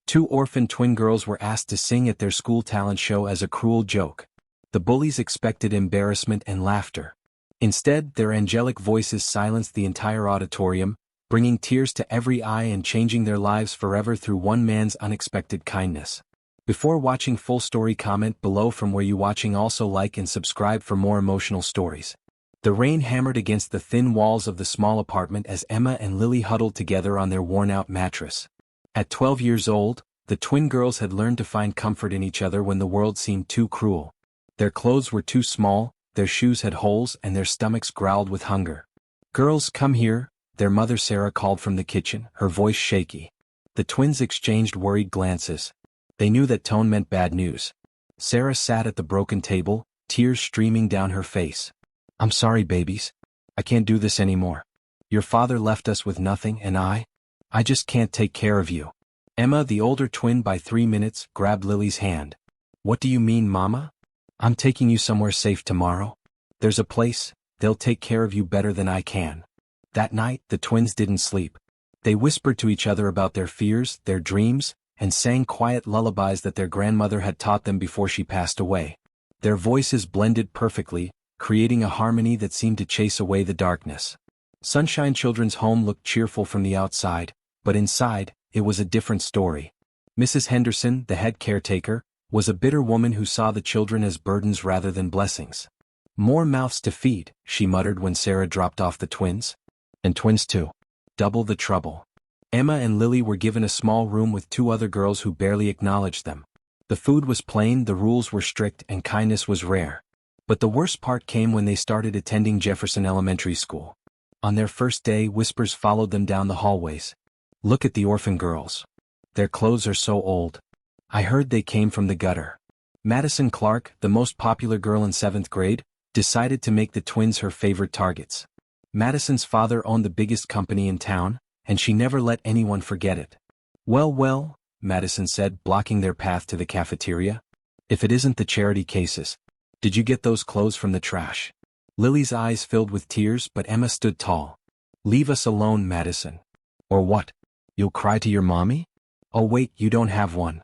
Two orphan twin girls were asked to sing at their school talent show as a cruel joke. The bullies expected embarrassment and laughter. Instead, their angelic voices silenced the entire auditorium, bringing tears to every eye and changing their lives forever through one man's unexpected kindness. Before watching full story, comment below from where you watching. Also like and subscribe for more emotional stories. The rain hammered against the thin walls of the small apartment as Emma and Lily huddled together on their worn-out mattress. At 12 years old, the twin girls had learned to find comfort in each other when the world seemed too cruel. Their clothes were too small, their shoes had holes, and their stomachs growled with hunger. "Girls, come here," their mother Sarah called from the kitchen, her voice shaky. The twins exchanged worried glances. They knew that tone meant bad news. Sarah sat at the broken table, tears streaming down her face. "I'm sorry, babies. I can't do this anymore. Your father left us with nothing, and I just can't take care of you." Emma, the older twin by 3 minutes, grabbed Lily's hand. "What do you mean, Mama? I'm taking you somewhere safe tomorrow. There's a place, they'll take care of you better than I can." That night, the twins didn't sleep. They whispered to each other about their fears, their dreams, and sang quiet lullabies that their grandmother had taught them before she passed away. Their voices blended perfectly, creating a harmony that seemed to chase away the darkness. Sunshine Children's home looked cheerful from the outside, but inside, it was a different story. Mrs. Henderson, the head caretaker, was a bitter woman who saw the children as burdens rather than blessings. "More mouths to feed," she muttered when Sarah dropped off the twins. "And twins too. Double the trouble." Emma and Lily were given a small room with 2 other girls who barely acknowledged them. The food was plain, the rules were strict, and kindness was rare. But the worst part came when they started attending Jefferson Elementary School. On their first day, whispers followed them down the hallways. "Look at the orphan girls. Their clothes are so old. I heard they came from the gutter." Madison Clark, the most popular girl in 7th grade, decided to make the twins her favorite targets. Madison's father owned the biggest company in town, and she never let anyone forget it. Well, Madison said, blocking their path to the cafeteria. "If it isn't the charity cases. Did you get those clothes from the trash?" Lily's eyes filled with tears, but Emma stood tall. "Leave us alone, Madison." "Or what? You'll cry to your mommy?" "Oh wait, you don't have one."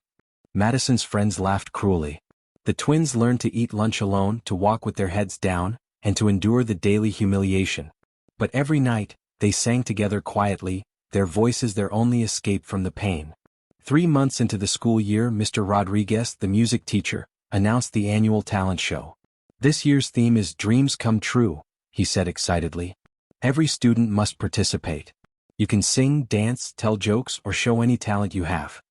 Madison's friends laughed cruelly. The twins learned to eat lunch alone, to walk with their heads down, and to endure the daily humiliation. But every night, they sang together quietly, their voices their only escape from the pain. 3 months into the school year, Mr. Rodriguez, the music teacher, announced the annual talent show. "This year's theme is Dreams Come True," he said excitedly. "Every student must participate. You can sing, dance, tell jokes, or show any talent you have."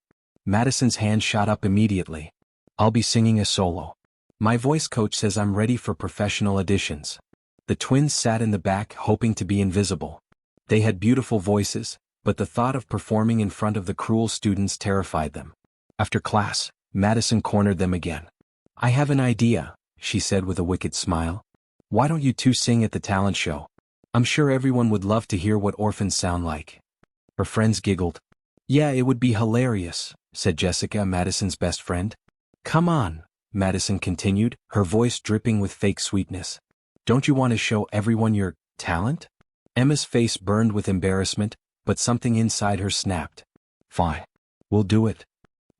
Madison's hand shot up immediately. "I'll be singing a solo. My voice coach says I'm ready for professional auditions." The twins sat in the back, hoping to be invisible. They had beautiful voices, but the thought of performing in front of the cruel students terrified them. After class, Madison cornered them again. "I have an idea," she said with a wicked smile. "Why don't you two sing at the talent show? I'm sure everyone would love to hear what orphans sound like." Her friends giggled. "Yeah, it would be hilarious," said Jessica, Madison's best friend. "Come on," Madison continued, her voice dripping with fake sweetness. "Don't you want to show everyone your talent?" Emma's face burned with embarrassment, but something inside her snapped. "Fine. We'll do it."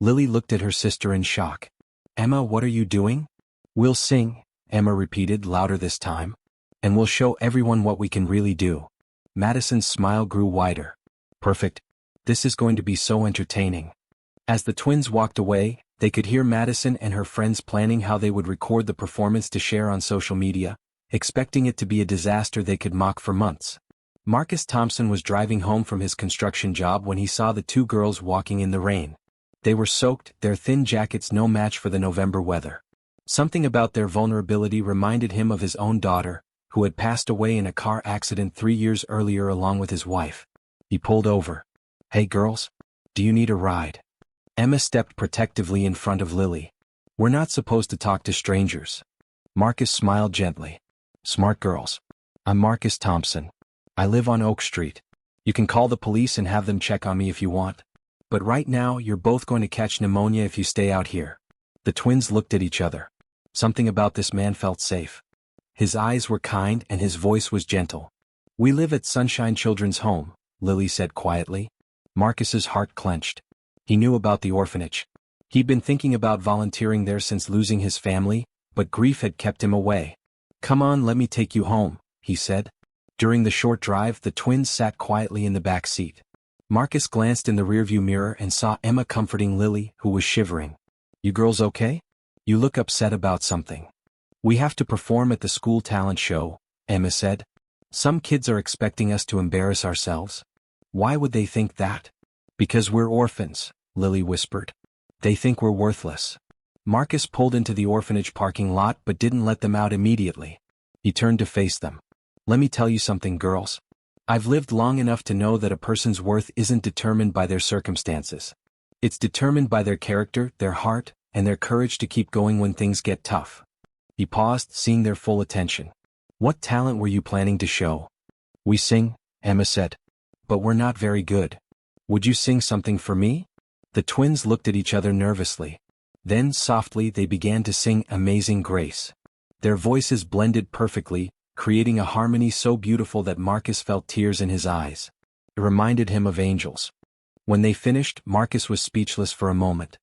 Lily looked at her sister in shock. "Emma, what are you doing?" "We'll sing," Emma repeated louder this time. "And we'll show everyone what we can really do." Madison's smile grew wider. "Perfect. This is going to be so entertaining." As the twins walked away, they could hear Madison and her friends planning how they would record the performance to share on social media, expecting it to be a disaster they could mock for months. Marcus Thompson was driving home from his construction job when he saw the 2 girls walking in the rain. They were soaked, their thin jackets no match for the November weather. Something about their vulnerability reminded him of his own daughter, who had passed away in a car accident 3 years earlier along with his wife. He pulled over. "Hey girls, do you need a ride?" Emma stepped protectively in front of Lily. "We're not supposed to talk to strangers." Marcus smiled gently. "Smart girls. I'm Marcus Thompson. I live on Oak Street. You can call the police and have them check on me if you want. But right now, you're both going to catch pneumonia if you stay out here." The twins looked at each other. Something about this man felt safe. His eyes were kind and his voice was gentle. "We live at Sunshine Children's Home," Lily said quietly. Marcus's heart clenched. He knew about the orphanage. He'd been thinking about volunteering there since losing his family, but grief had kept him away. "Come on, let me take you home," he said. During the short drive, the twins sat quietly in the back seat. Marcus glanced in the rearview mirror and saw Emma comforting Lily, who was shivering. "You girls okay? You look upset about something." "We have to perform at the school talent show," Emma said. "Some kids are expecting us to embarrass ourselves." "Why would they think that?" "Because we're orphans," Lily whispered. "They think we're worthless." Marcus pulled into the orphanage parking lot but didn't let them out immediately. He turned to face them. "Let me tell you something, girls. I've lived long enough to know that a person's worth isn't determined by their circumstances. It's determined by their character, their heart, and their courage to keep going when things get tough." He paused, seeing their full attention. "What talent were you planning to show?" "We sing," Emma said. "But we're not very good. Would you sing something for me?" The twins looked at each other nervously. Then, softly, they began to sing Amazing Grace. Their voices blended perfectly, creating a harmony so beautiful that Marcus felt tears in his eyes. It reminded him of angels. When they finished, Marcus was speechless for a moment.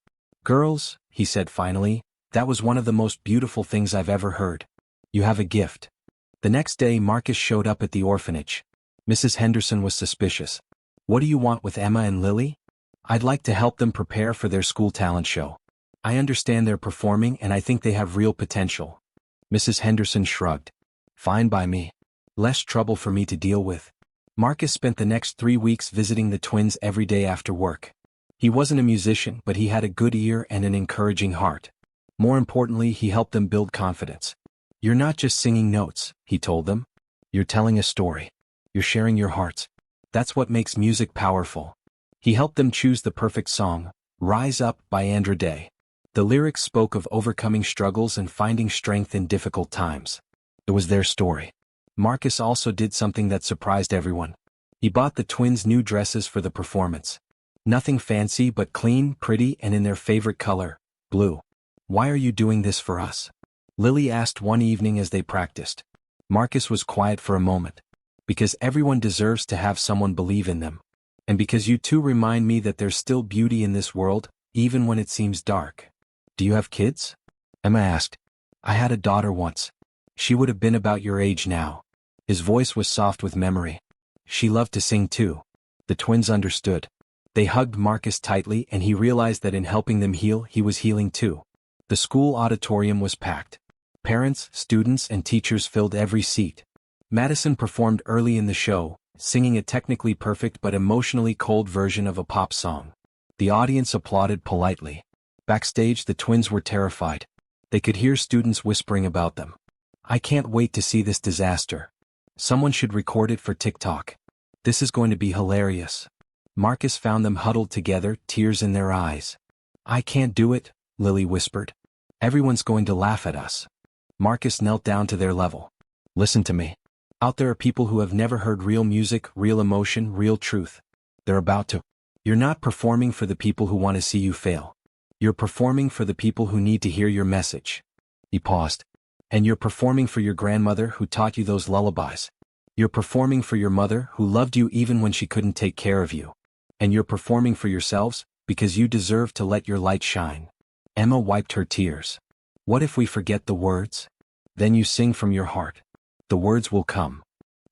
"Girls," he said finally, "that was one of the most beautiful things I've ever heard. You have a gift." The next day Marcus showed up at the orphanage. Mrs. Henderson was suspicious. "What do you want with Emma and Lily?" "I'd like to help them prepare for their school talent show. I understand they're performing and I think they have real potential." Mrs. Henderson shrugged. "Fine by me. Less trouble for me to deal with." Marcus spent the next 3 weeks visiting the twins every day after work. He wasn't a musician, but he had a good ear and an encouraging heart. More importantly, he helped them build confidence. "You're not just singing notes," he told them. "You're telling a story. You're sharing your hearts. That's what makes music powerful." He helped them choose the perfect song, Rise Up by Andra Day. The lyrics spoke of overcoming struggles and finding strength in difficult times. It was their story. Marcus also did something that surprised everyone. He bought the twins new dresses for the performance. Nothing fancy but clean, pretty, and in their favorite color, blue. "Why are you doing this for us?" Lily asked one evening as they practiced. Marcus was quiet for a moment. "Because everyone deserves to have someone believe in them. And because you two remind me that there's still beauty in this world, even when it seems dark." "Do you have kids?" Emma asked. "I had a daughter once. She would have been about your age now." His voice was soft with memory. "She loved to sing too." The twins understood. They hugged Marcus tightly and he realized that in helping them heal, he was healing too. The school auditorium was packed. Parents, students, and teachers filled every seat. Madison performed early in the show, singing a technically perfect but emotionally cold version of a pop song. The audience applauded politely. Backstage, the twins were terrified. They could hear students whispering about them. "I can't wait to see this disaster. Someone should record it for TikTok. This is going to be hilarious." Marcus found them huddled together, tears in their eyes. "I can't do it," Lily whispered. "Everyone's going to laugh at us." Marcus knelt down to their level. "Listen to me. Out there are people who have never heard real music, real emotion, real truth. They're about to. You're not performing for the people who want to see you fail. You're performing for the people who need to hear your message." He paused. "And you're performing for your grandmother who taught you those lullabies. You're performing for your mother who loved you even when she couldn't take care of you. And you're performing for yourselves, because you deserve to let your light shine." Emma wiped her tears. "What if we forget the words?" "Then you sing from your heart. The words will come."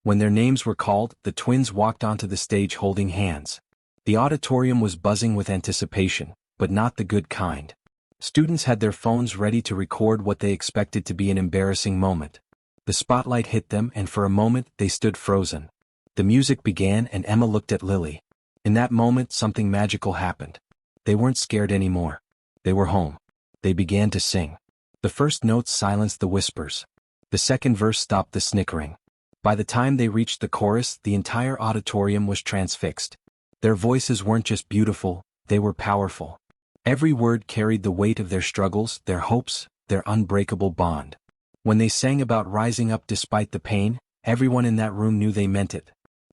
When their names were called, the twins walked onto the stage holding hands. The auditorium was buzzing with anticipation, but not the good kind. Students had their phones ready to record what they expected to be an embarrassing moment. The spotlight hit them and for a moment they stood frozen. The music began and Emma looked at Lily. In that moment something magical happened. They weren't scared anymore. They were home. They began to sing. The first notes silenced the whispers. The second verse stopped the snickering. By the time they reached the chorus, the entire auditorium was transfixed. Their voices weren't just beautiful, they were powerful. Every word carried the weight of their struggles, their hopes, their unbreakable bond. When they sang about rising up despite the pain, everyone in that room knew they meant it.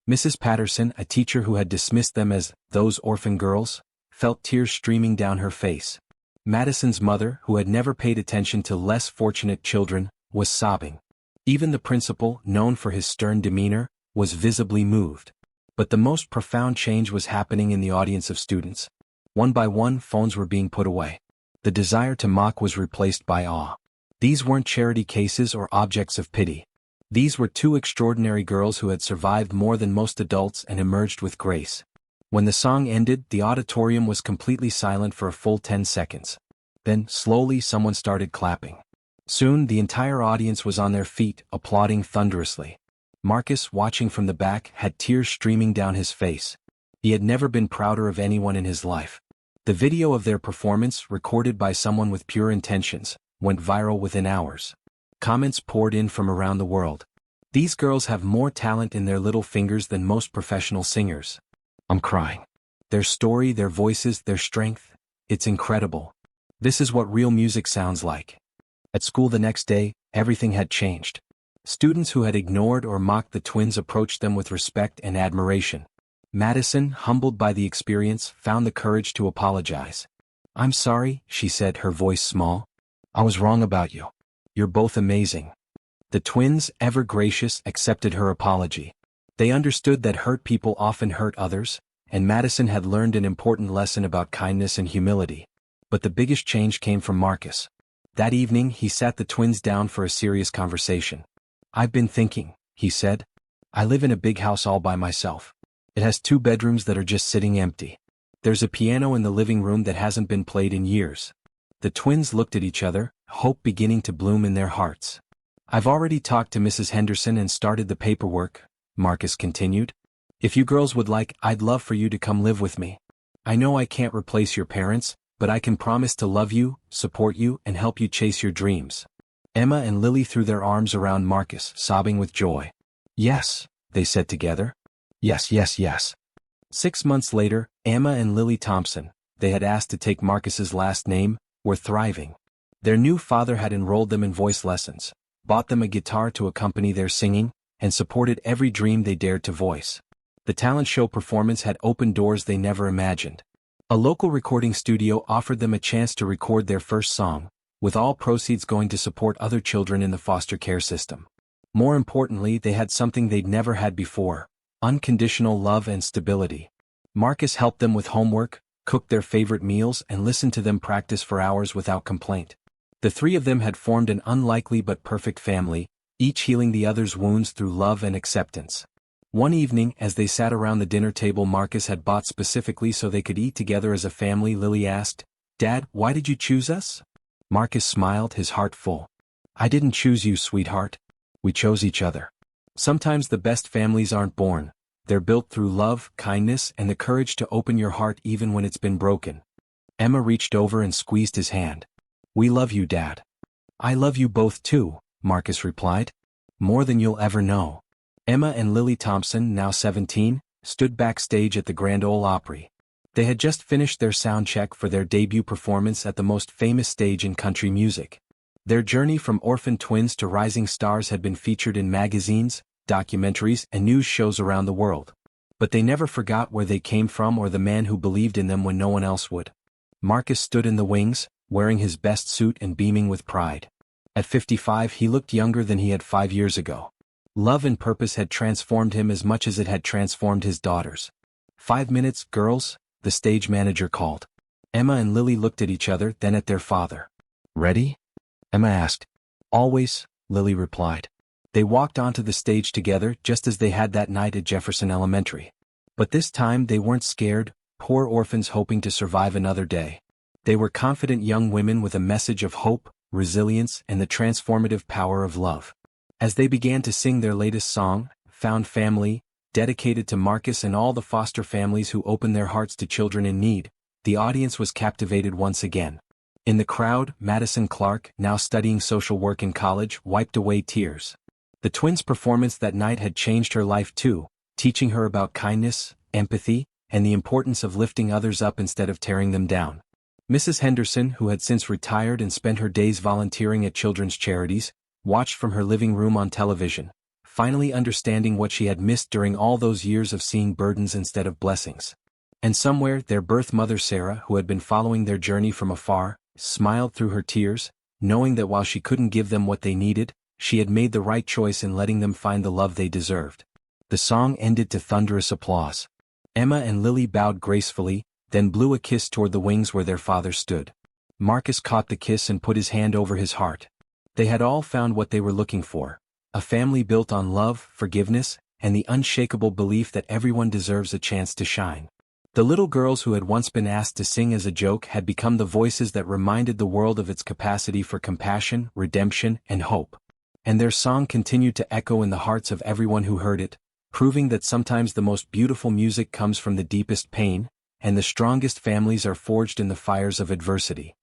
Mrs. Patterson, a teacher who had dismissed them as those orphan girls, felt tears streaming down her face. Madison's mother, who had never paid attention to less fortunate children, was sobbing. Even the principal, known for his stern demeanor, was visibly moved. But the most profound change was happening in the audience of students. One by one, phones were being put away. The desire to mock was replaced by awe. These weren't charity cases or objects of pity. These were two extraordinary girls who had survived more than most adults and emerged with grace. When the song ended, the auditorium was completely silent for a full 10 seconds. Then, slowly, someone started clapping. Soon, the entire audience was on their feet, applauding thunderously. Marcus, watching from the back, had tears streaming down his face. He had never been prouder of anyone in his life. The video of their performance, recorded by someone with pure intentions, went viral within hours. Comments poured in from around the world. These girls have more talent in their little fingers than most professional singers. I'm crying. Their story, their voices, their strength, it's incredible. This is what real music sounds like. At school the next day, everything had changed. Students who had ignored or mocked the twins approached them with respect and admiration. Madison, humbled by the experience, found the courage to apologize. "I'm sorry," she said, her voice small. "I was wrong about you. You're both amazing." The twins, ever gracious, accepted her apology. They understood that hurt people often hurt others, and Madison had learned an important lesson about kindness and humility. But the biggest change came from Marcus. That evening, he sat the twins down for a serious conversation. "I've been thinking," he said. "I live in a big house all by myself. It has 2 bedrooms that are just sitting empty. There's a piano in the living room that hasn't been played in years." The twins looked at each other, hope beginning to bloom in their hearts. "I've already talked to Mrs. Henderson and started the paperwork," Marcus continued. "If you girls would like, I'd love for you to come live with me. I know I can't replace your parents, but I can promise to love you, support you, and help you chase your dreams." Emma and Lily threw their arms around Marcus, sobbing with joy. "Yes," they said together. "Yes, yes, yes." 6 months later, Emma and Lily Thompson, they had asked to take Marcus's last name, were thriving. Their new father had enrolled them in voice lessons, bought them a guitar to accompany their singing, and supported every dream they dared to voice. The talent show performance had opened doors they never imagined. A local recording studio offered them a chance to record their first song, with all proceeds going to support other children in the foster care system. More importantly, they had something they'd never had before: unconditional love and stability. Marcus helped them with homework, cooked their favorite meals, and listened to them practice for hours without complaint. The 3 of them had formed an unlikely but perfect family, each healing the other's wounds through love and acceptance. One evening, as they sat around the dinner table Marcus had bought specifically so they could eat together as a family, Lily asked, "Dad, why did you choose us?" Marcus smiled, his heart full. "I didn't choose you, sweetheart. We chose each other. Sometimes the best families aren't born. They're built through love, kindness, and the courage to open your heart even when it's been broken." Emma reached over and squeezed his hand. "We love you, Dad." "I love you both too," Marcus replied. "More than you'll ever know." Emma and Lily Thompson, now 17, stood backstage at the Grand Ole Opry. They had just finished their sound check for their debut performance at the most famous stage in country music. Their journey from orphan twins to rising stars had been featured in magazines, documentaries, and news shows around the world. But they never forgot where they came from or the man who believed in them when no one else would. Marcus stood in the wings, wearing his best suit and beaming with pride. At 55, he looked younger than he had 5 years ago. Love and purpose had transformed him as much as it had transformed his daughters. "5 minutes, girls," the stage manager called. Emma and Lily looked at each other, then at their father. "Ready?" Emma asked. "Always," Lily replied. They walked onto the stage together just as they had that night at Jefferson Elementary. But this time they weren't scared, poor orphans hoping to survive another day. They were confident young women with a message of hope, resilience, and the transformative power of love. As they began to sing their latest song, Found Family, dedicated to Marcus and all the foster families who opened their hearts to children in need, the audience was captivated once again. In the crowd, Madison Clark, now studying social work in college, wiped away tears. The twins' performance that night had changed her life too, teaching her about kindness, empathy, and the importance of lifting others up instead of tearing them down. Mrs. Henderson, who had since retired and spent her days volunteering at children's charities, watched from her living room on television, finally understanding what she had missed during all those years of seeing burdens instead of blessings. And somewhere, their birth mother Sarah, who had been following their journey from afar, smiled through her tears, knowing that while she couldn't give them what they needed, she had made the right choice in letting them find the love they deserved. The song ended to thunderous applause. Emma and Lily bowed gracefully, then blew a kiss toward the wings where their father stood. Marcus caught the kiss and put his hand over his heart. They had all found what they were looking for: a family built on love, forgiveness, and the unshakable belief that everyone deserves a chance to shine. The little girls who had once been asked to sing as a joke had become the voices that reminded the world of its capacity for compassion, redemption, and hope. And their song continued to echo in the hearts of everyone who heard it, proving that sometimes the most beautiful music comes from the deepest pain, and the strongest families are forged in the fires of adversity.